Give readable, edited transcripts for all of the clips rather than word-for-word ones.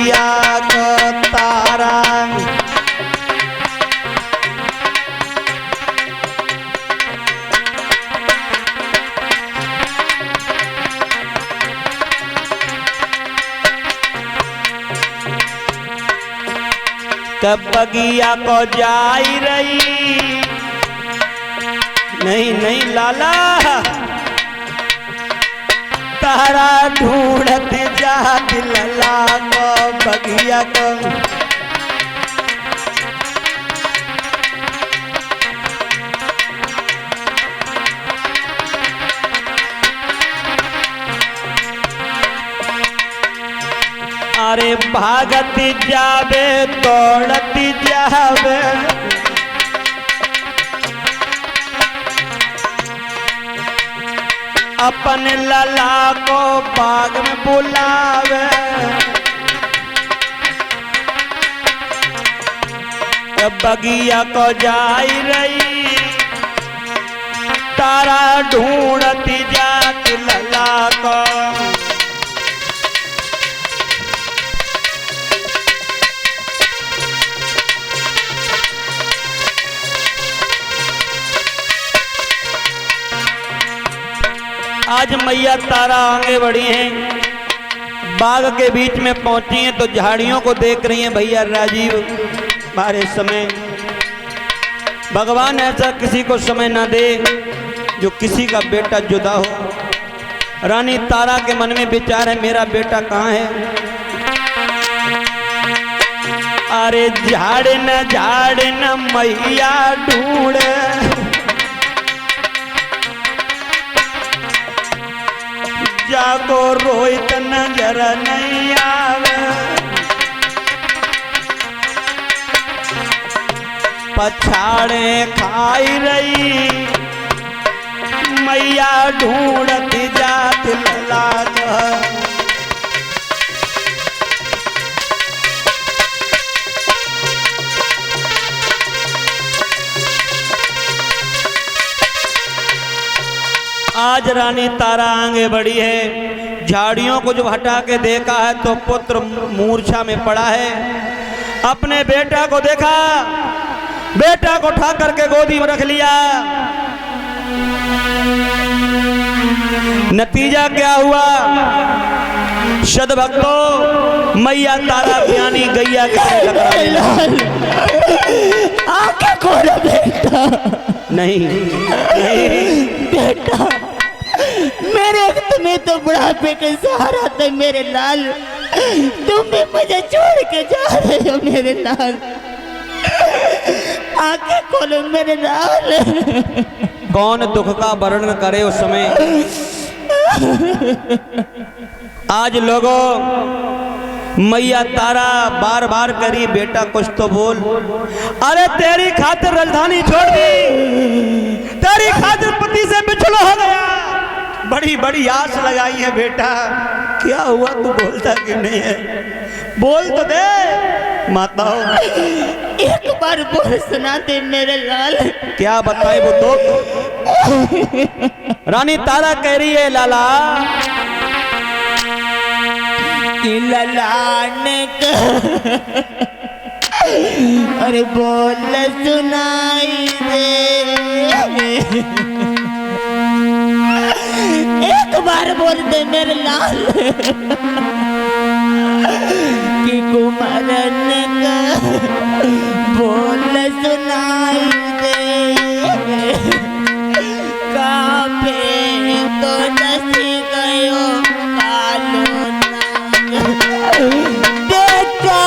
बगिया को तारा कब बगिया को जाई रही नहीं नहीं लाला तारा ढूंढत जात लला को बगिया को अरे भागत जावे तोड़त जावे अपन लला को बाग में बुलावे बगिया को जाई रही तारा ढूंढत जात लला को आज मैया तारा आगे बढ़ी हैं, बाग के बीच में पहुंची हैं तो झाड़ियों को देख रही हैं। भैया राजीव बारे समय भगवान ऐसा किसी को समय ना दे जो किसी का बेटा जुदा हो। रानी तारा के मन में विचार है मेरा बेटा कहाँ है। अरे झाड़ न मैया ढूंढे जाको रोहित नजर नहीं आवे पछाड़े खाई रही मैया ढूंढत जात लला आज रानी तारा आगे बढ़ी है। झाड़ियों को जब हटा के देखा है तो पुत्र मूर्छा में पड़ा है। अपने बेटा को देखा, बेटा को उठा करके गोदी में रख लिया। नतीजा क्या हुआ सदभक्तों, मैया तारा बयानी गैया के आके खोलो बेटा। नहीं नहीं बेटा मेरे तुम्हें तो बुढ़ापे के सहारा थे मेरे लाल, तुम भी मुझे छोड़ के जा रहे हो मेरे लाल। आंखें खोलो मेरे लाल। कौन दुख का वर्णन करे उस समय। आज लोगों मैया तारा बार बार करी बेटा कुछ तो बोल। अरे तेरी खातिर राजधानी छोड़ दी, तेरी खातिर पति से बिछड़ हो गया। बड़ी बड़ी आस लगाई है बेटा, क्या हुआ तू बोलता क्यों नहीं है? बोल तो दे माताओं। एक बार बोल सुना दे मेरे लाल। क्या बताए वो तो। रानी तारा कह रही है लाला ललान अरे बोल सुनाई दे। एक बार बोल दे मेरे लाल कि कुमारन का बोल सुनाई दे। काफे तो नसी गयो कालो बेटा।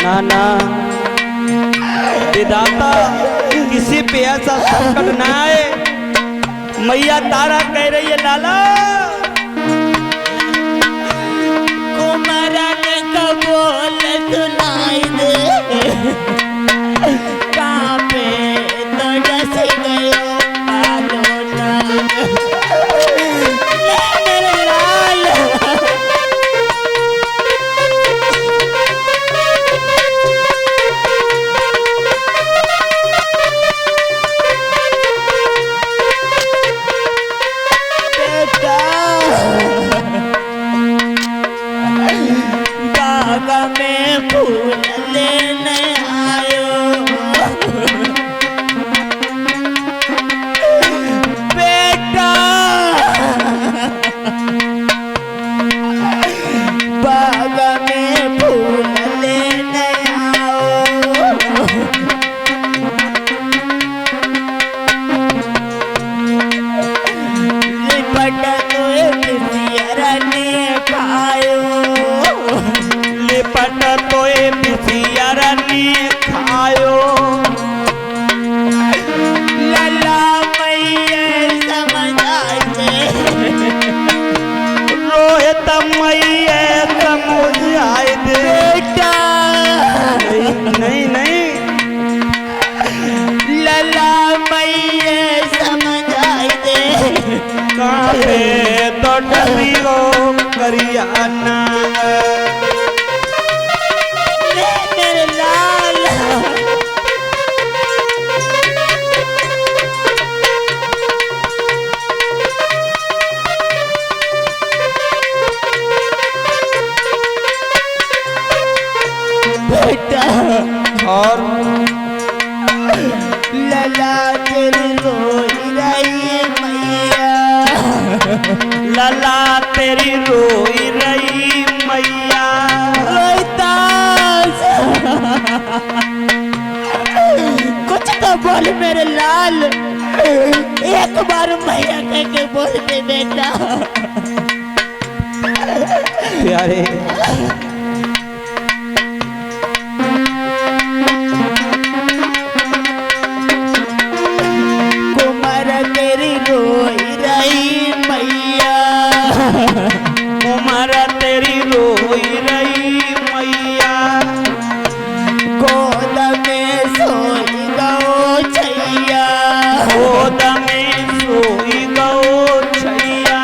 नाना विधाता किसी पे ऐसा संकट ना आए। मैया तारा कह रही है लाला कुमारन का बोल सुनाई दे। काहे तो डरी हो करिया नाग। मेरे लाल बेटा और लला तेरी रोई रही मैया, लला तेरी रोई रही मैया। रोहिता कुछ तो बोल मेरे लाल, एक बार मैया कह के बोल दे बेटा। प्यारे कुमार तेरी रोई रही मैया, उमर तेरी रोई रही मैया। गोद में सोई गो छैया, गोद में सोई गो छैया।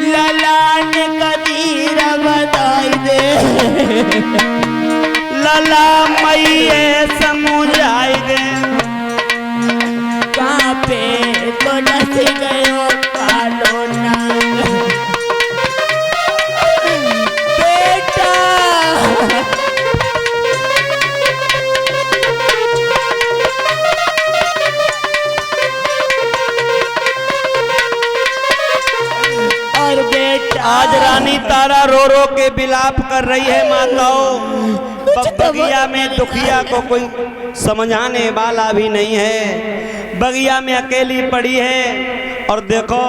ललान कदीर बताई दे, लला मैये समुझाई दे। कहाँ पे तो डस गयो कालो नाग बेटा। और बेटा आज रानी तारा रो रो के विलाप कर रही है माताओं। बगिया में दुखिया को कोई समझाने वाला भी नहीं है, बगिया में अकेली पड़ी है। और देखो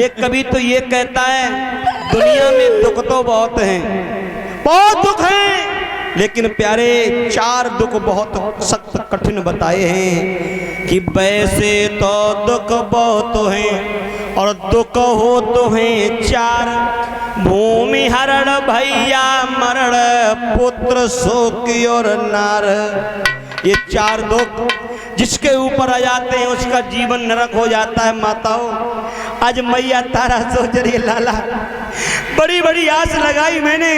एक कवि तो ये कहता है दुनिया में दुख तो बहुत हैं, बहुत दुख हैं, लेकिन प्यारे चार दुख बहुत सख्त कठिन बताए हैं कि वैसे तो दुख बहुत हैं और दुख हो तो हैं चार। भूमि हरण भैया मरण पुत्र शोक और नार। ये चार दुख जिसके ऊपर आ जाते हैं उसका जीवन नरक हो जाता है। माताओं आज मैया तारा सोच रही लाला, बड़ी बड़ी आस लगाई मैंने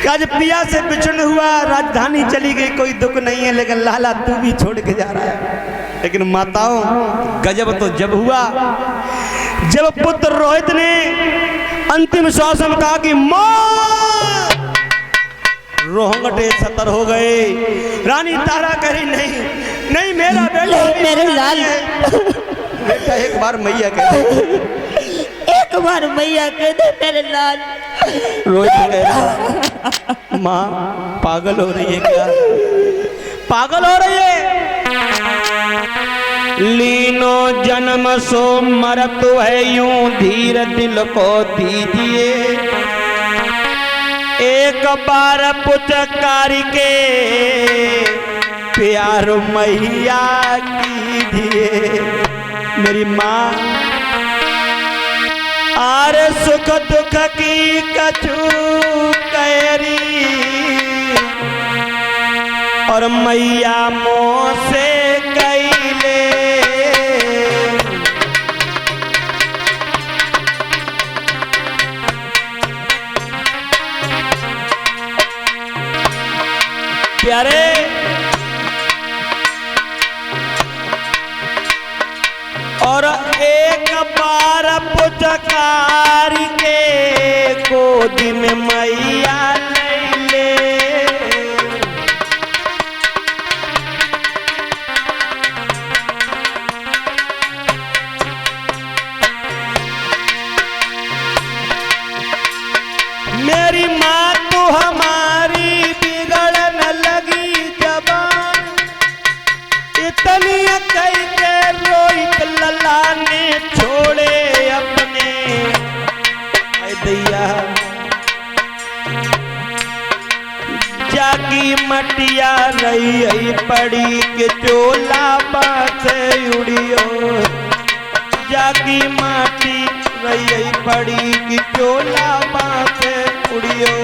कि आज पिया से बिछड़ हुआ, राजधानी चली गई, कोई दुख नहीं है, लेकिन लाला तू भी छोड़ के जा रहा है। लेकिन माताओं गजब तो जब हुआ जब पुत्र रोहित ने अंतिम श्वास में कहा कि मां, रोहंगटे सतर हो गए। रानी तारा कही नहीं नहीं मेरा बेटा, मेरे लाल बेटा एक बार मैया कह दे, एक बार मैया कह दे मेरे लाल। रोहित कह रहा माँ पागल हो रही है क्या, पागल हो रही है। लीनो जन्म सो मरत है यूं धीर दिल को दीजिए, एक बार पुचकार के प्यार मैया कीजिए। मेरी माँ आर सुख दुख की कछु कैरी और मैया मोह से कैले। प्यारे और एक बार पुचकार के गोद में मैया ले ले। मेरी माँ तो हमारी बिगड़न लगी जबान, इतनी कई के रोहित लला ने छोड़े अपने। ऐ दैया जागी मटिया रही पड़ी के चोला बात उड़ियो, जागी माटी रही पड़ी की चोला बात उड़ियो।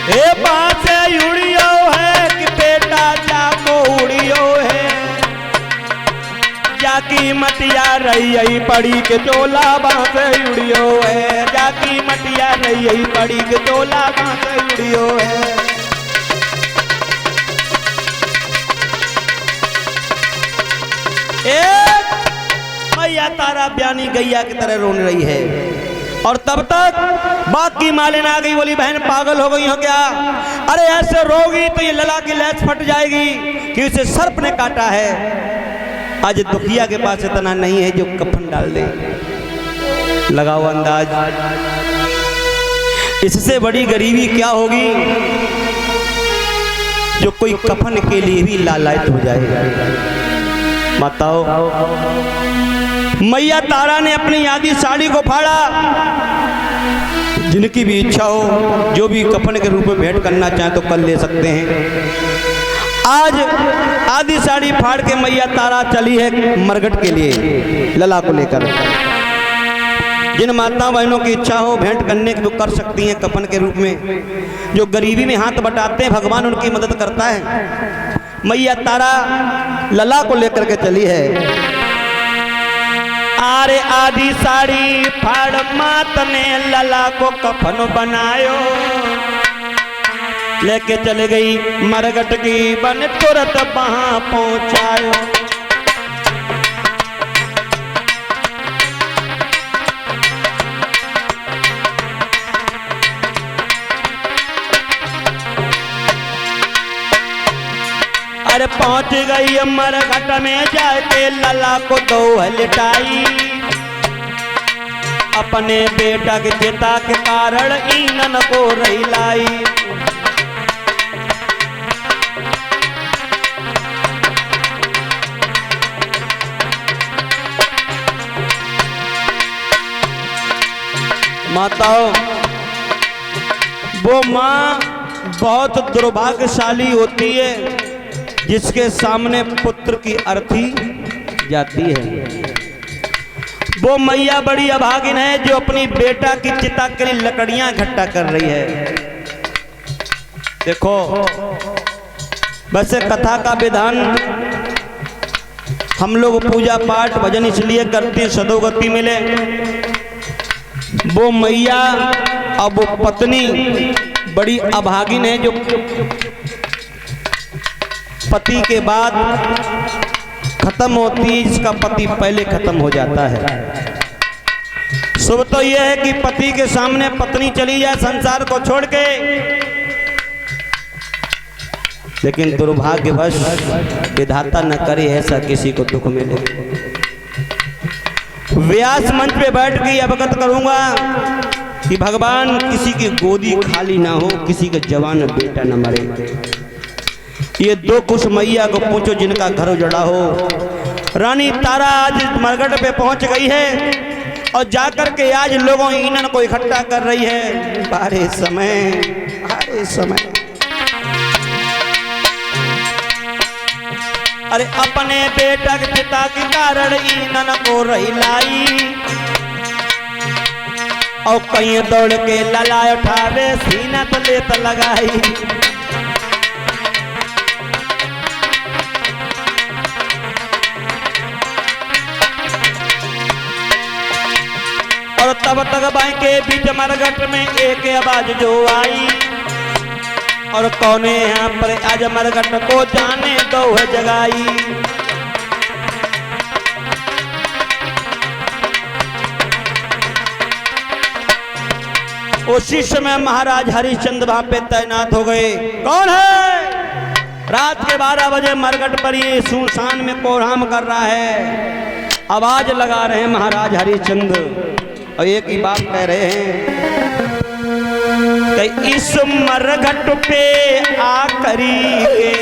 ए बासे उड़ियो है कि बेटा जाको उड़ियो है, जाकी मटिया रही पड़ी के चोला बासे उड़ियो है, जाकी मटिया रही पड़ी के चोला बासे उड़ियो है। एक मैया तारा ब्यानी गैया की तरह रोने रही है और तब तक बाकी मालिन आ गई, बोली बहन पागल हो गई हो क्या? अरे ऐसे रोगी तो ये लला की लैस फट जाएगी कि उसे सर्प ने काटा है। आज दुखिया के पास इतना नहीं है जो कफन डाल दे। लगाओ अंदाज, इससे बड़ी गरीबी क्या होगी जो कोई कफन के लिए भी लालायत हो जाए। माताओं, मैया तारा ने अपनी आधी साड़ी को फाड़ा। जिनकी भी इच्छा हो, जो भी कफन के रूप में भेंट करना चाहे तो कर ले सकते हैं। आज आधी साड़ी फाड़ के मैया तारा चली है मरघट के लिए लला को लेकर। जिन माता बहनों की इच्छा हो भेंट करने की वो कर सकती हैं कफन के रूप में। जो गरीबी में हाथ बटाते हैं भगवान उनकी मदद करता है। मैया तारा लला को लेकर के चली है। आरे आधी साड़ी फाड़ मात ने लला को कफन बनायो, लेके चले गई मरघट की बन तुरंत वहां पहुंचायो। अरे पहुंच गई मरघट में जाके लला को दो लिटाई, अपने बेटा के चिता के कारण ईंधन को रहिलाई। माताओं, वो माँ बहुत दुर्भाग्यशाली होती है जिसके सामने पुत्र की अर्थी जाती है। वो मैया बड़ी अभागिन है जो अपनी बेटा की चिता के लिए लकड़ियां इकट्ठा कर रही है। देखो, वैसे कथा का विधान हम लोग पूजा पाठ भजन इसलिए करते हैं सदोगति मिले। वो मैया अब वो पत्नी बड़ी अभागिन है जो पति के बाद खत्म होती है, जिसका पति पहले खत्म हो जाता है। शुभ तो यह है कि पति के सामने पत्नी चली जाए संसार को छोड़ के, लेकिन दुर्भाग्यवश विधाता न करे ऐसा किसी को दुख मिले। व्यास मंच पे बैठ के अवगत करूंगा कि भगवान किसी की गोदी खाली ना हो, किसी का जवान बेटा न मरे। ये दो कुछ मैया को पूछो जिनका घर उजड़ा हो। रानी तारा आज मरघट पे पहुंच गई है और जाकर के आज लोगों ईंधन को इकट्ठा कर रही है। बारे समय अरे अपने बेटा के पिता के कारण ईंधन को रहिलाई और कहीं दौड़ के लला उठावे सीना तो लेत लगाई। और तब तक बाई के बीच मरघट में एक आवाज जो आई, और कौने यहाँ पर आज मरघट को जाने दो है जगाई। उसी समय महाराज हरिश्चंद्र वहां पे तैनात हो गए। कौन है? रात के 12 बजे मरघट पर ये सुनसान में कोहराम कर रहा है। आवाज लगा रहे हैं महाराज हरिश्चंद्र और एक ही बात कह रहे हैं कि इस मरघट पे आकरी के